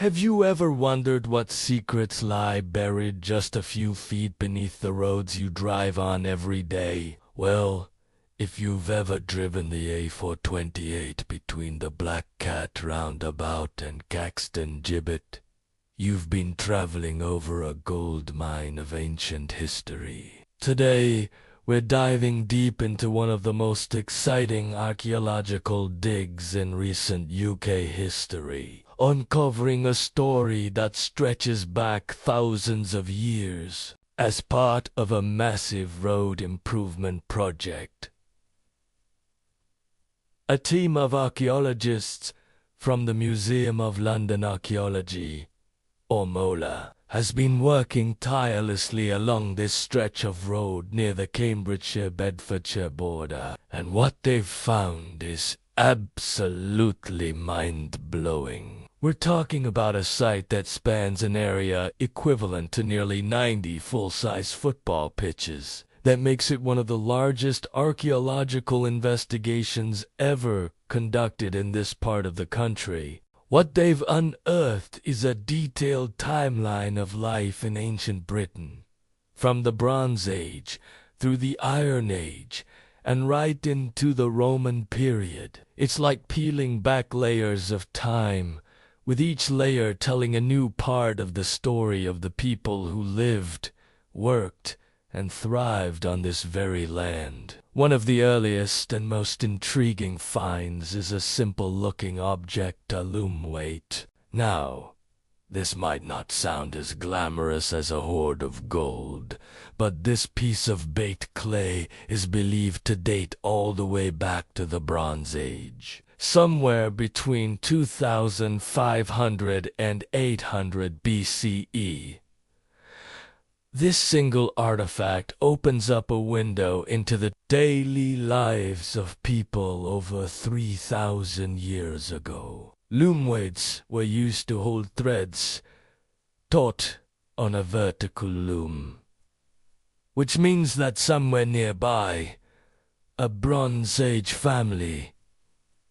Have you ever wondered what secrets lie buried just a few feet beneath the roads you drive on every day? Well, if you've ever driven the A428 between the Black Cat roundabout and Caxton Gibbet, you've been traveling over a gold mine of ancient history. Today, we're diving deep into one of the most exciting archaeological digs in recent UK history, uncovering a story that stretches back thousands of years as part of a massive road improvement project. A team of archaeologists from the Museum of London Archaeology, or MOLA, has been working tirelessly along this stretch of road near the Cambridgeshire-Bedfordshire border, and what they've found is absolutely mind-blowing. We're talking about a site that spans an area equivalent to nearly 90 full-size football pitches, that makes it one of the largest archaeological investigations ever conducted in this part of the country. What they've unearthed is a detailed timeline of life in ancient Britain, from the Bronze Age through the Iron Age and right into the Roman period. It's like peeling back layers of time, with each layer telling a new part of the story of the people who lived, worked, and thrived on this very land. One of the earliest and most intriguing finds is a simple-looking object, a loom weight. Now, this might not sound as glamorous as a hoard of gold, but this piece of baked clay is believed to date all the way back to the Bronze Age, somewhere between 2500 and 800 BCE. This single artifact opens up a window into the daily lives of people over 3,000 years ago. Loom weights were used to hold threads taut on a vertical loom, which means that somewhere nearby, a Bronze Age family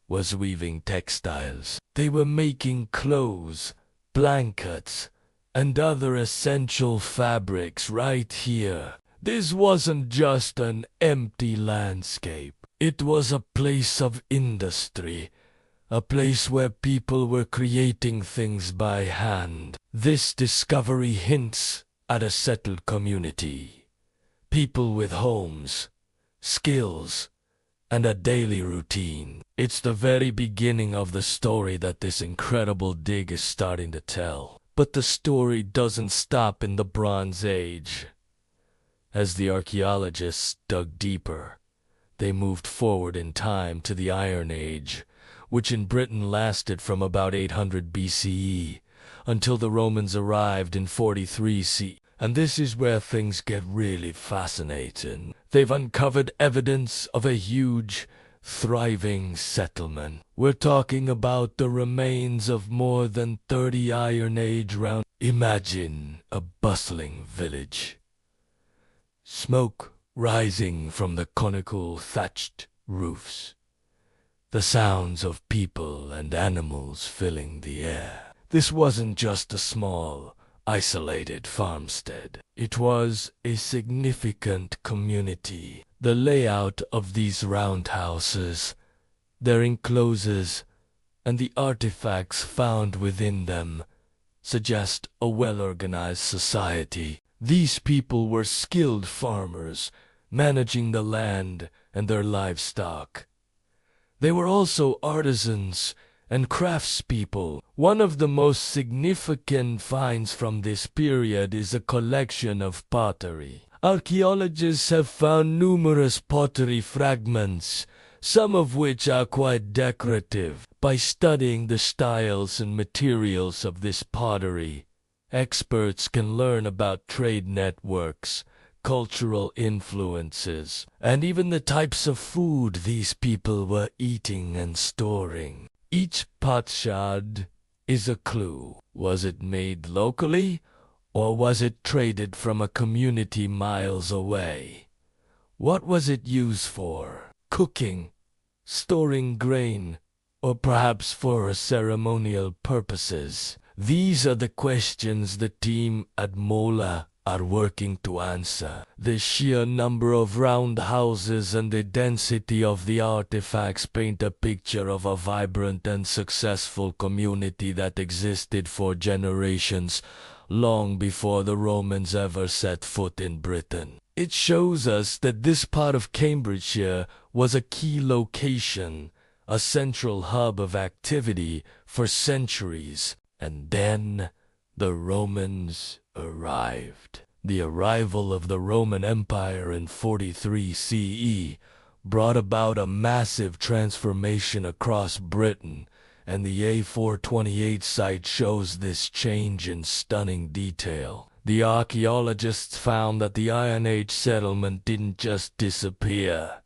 was weaving textiles. They were making clothes, blankets, and other essential fabrics right here. This wasn't just an empty landscape. It was a place of industry, a place where people were creating things by hand. This discovery hints at a settled community, people with homes, skills, and a daily routine. It's the very beginning of the story that this incredible dig is starting to tell. But the story doesn't stop in the Bronze Age. As the archaeologists dug deeper, they moved forward in time to the Iron Age, which in Britain lasted from about 800 BCE until the Romans arrived in 43 CE. And this is where things get really fascinating. They've uncovered evidence of a huge, thriving settlement. We're talking about the remains of more than 30 Iron Age round. Imagine a bustling village. Smoke rising from the conical thatched roofs. The sounds of people and animals filling the air. This wasn't just a small, isolated farmstead. It was a significant community. The layout of these roundhouses, their enclosures, and the artifacts found within them suggest a well-organized society. These people were skilled farmers, managing the land and their livestock. They were also artisans and craftspeople. One of the most significant finds from this period is a collection of pottery. Archaeologists have found numerous pottery fragments, some of which are quite decorative. By studying the styles and materials of this pottery, experts can learn about trade networks, cultural influences, and even the types of food these people were eating and storing. Each potsherd is a clue. Was it made locally, or was it traded from a community miles away? What was it used for? Cooking, storing grain, or perhaps for ceremonial purposes? These are the questions the team at Mola are working to answer. The sheer number of roundhouses and the density of the artifacts paint a picture of a vibrant and successful community that existed for generations, long before the Romans ever set foot in Britain. It shows us that this part of Cambridgeshire was a key location, a central hub of activity for centuries. And then the Romans arrived. The arrival of the Roman Empire in 43 CE brought about a massive transformation across Britain, and the A428 site shows this change in stunning detail. The archaeologists found that the Iron Age settlement didn't just disappear.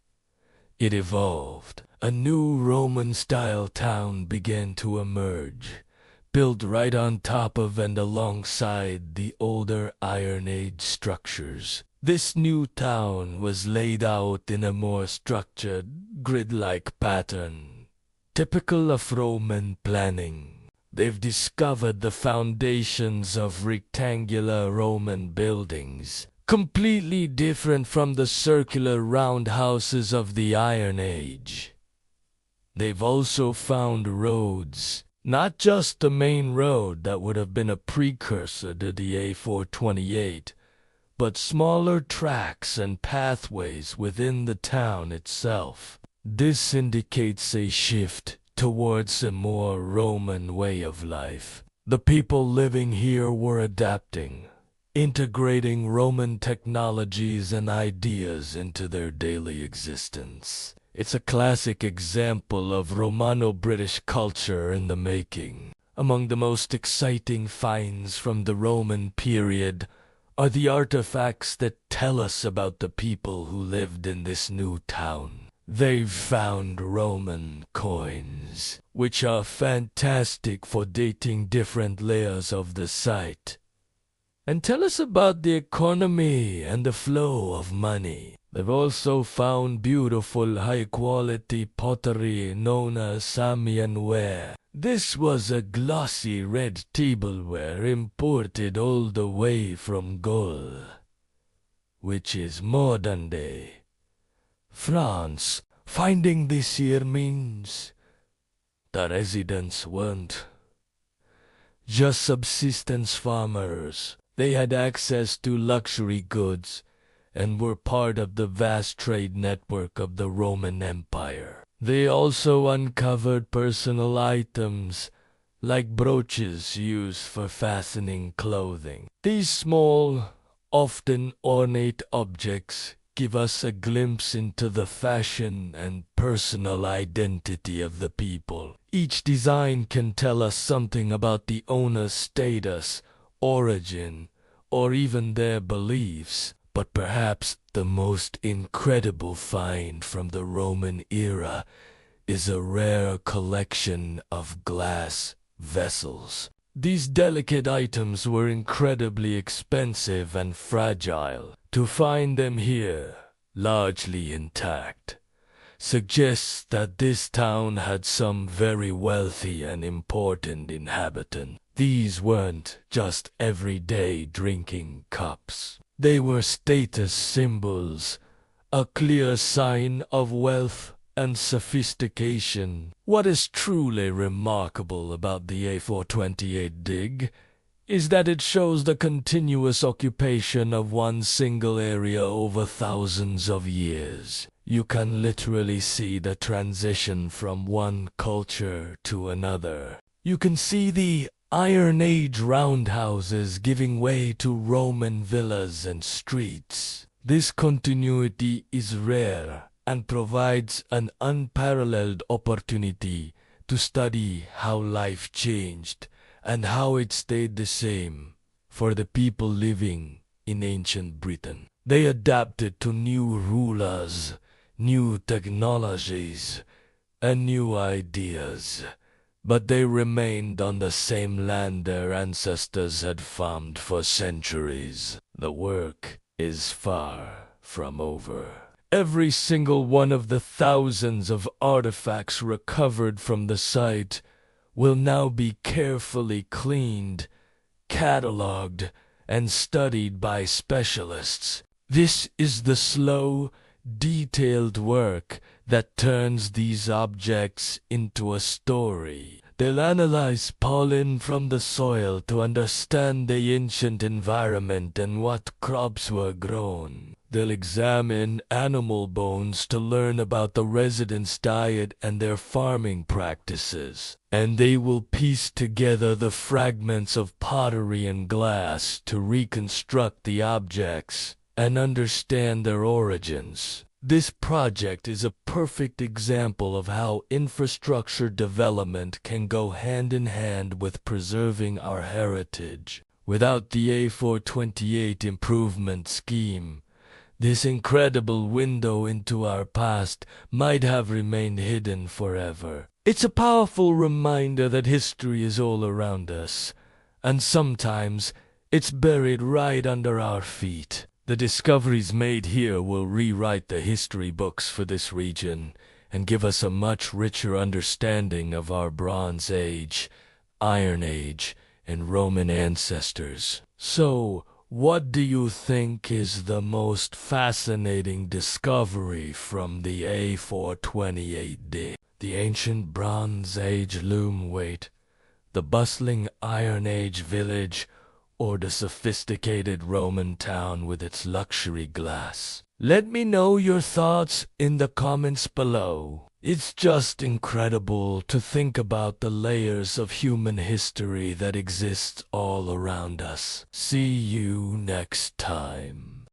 It evolved. A new Roman-style town began to emerge, built right on top of and alongside the older Iron Age structures. This new town was laid out in a more structured, grid-like pattern, typical of Roman planning. They've discovered the foundations of rectangular Roman buildings, completely different from the circular roundhouses of the Iron Age. They've also found roads, not just the main road that would have been a precursor to the A428, but smaller tracks and pathways within the town itself. This indicates a shift towards a more Roman way of life. The people living here were adapting, integrating Roman technologies and ideas into their daily existence. It's a classic example of Romano-British culture in the making. Among the most exciting finds from the Roman period are the artifacts that tell us about the people who lived in this new town. They've found Roman coins, which are fantastic for dating different layers of the site, and tell us about the economy and the flow of money. They've also found beautiful high-quality pottery known as Samian ware. This was a glossy red tableware imported all the way from Gaul, which is modern-day France. Finding this here means the residents weren't just subsistence farmers. They had access to luxury goods and were part of the vast trade network of the Roman Empire. They also uncovered personal items like brooches used for fastening clothing. These small, often ornate objects give us a glimpse into the fashion and personal identity of the people. Each design can tell us something about the owner's status, origin, or even their beliefs. But perhaps the most incredible find from the Roman era is a rare collection of glass vessels. These delicate items were incredibly expensive and fragile. To find them here, largely intact, suggests that this town had some very wealthy and important inhabitants. These weren't just everyday drinking cups. They were status symbols, a clear sign of wealth and sophistication. What is truly remarkable about the A428 dig is that it shows the continuous occupation of one single area over thousands of years. You can literally see the transition from one culture to another. You can see the Iron Age roundhouses giving way to Roman villas and streets. This continuity is rare and provides an unparalleled opportunity to study how life changed and how it stayed the same for the people living in ancient Britain. They adapted to new rulers, new technologies, and new ideas, but they remained on the same land their ancestors had farmed for centuries. The work is far from over. Every single one of the thousands of artifacts recovered from the site will now be carefully cleaned, catalogued, and studied by specialists. This is the slow, detailed work that turns these objects into a story. They'll analyze pollen from the soil to understand the ancient environment and what crops were grown. They'll examine animal bones to learn about the residents' diet and their farming practices. And they will piece together the fragments of pottery and glass to reconstruct the objects and understand their origins. This project is a perfect example of how infrastructure development can go hand in hand with preserving our heritage. Without the A428 improvement scheme, this incredible window into our past might have remained hidden forever. It's a powerful reminder that history is all around us, and sometimes it's buried right under our feet. The discoveries made here will rewrite the history books for this region and give us a much richer understanding of our Bronze Age, Iron Age, and Roman ancestors. So, what do you think is the most fascinating discovery from the A428D? The ancient Bronze Age loom weight, the bustling Iron Age village, or the sophisticated Roman town with its luxury glass? Let me know your thoughts in the comments below. It's just incredible to think about the layers of human history that exist all around us. See you next time.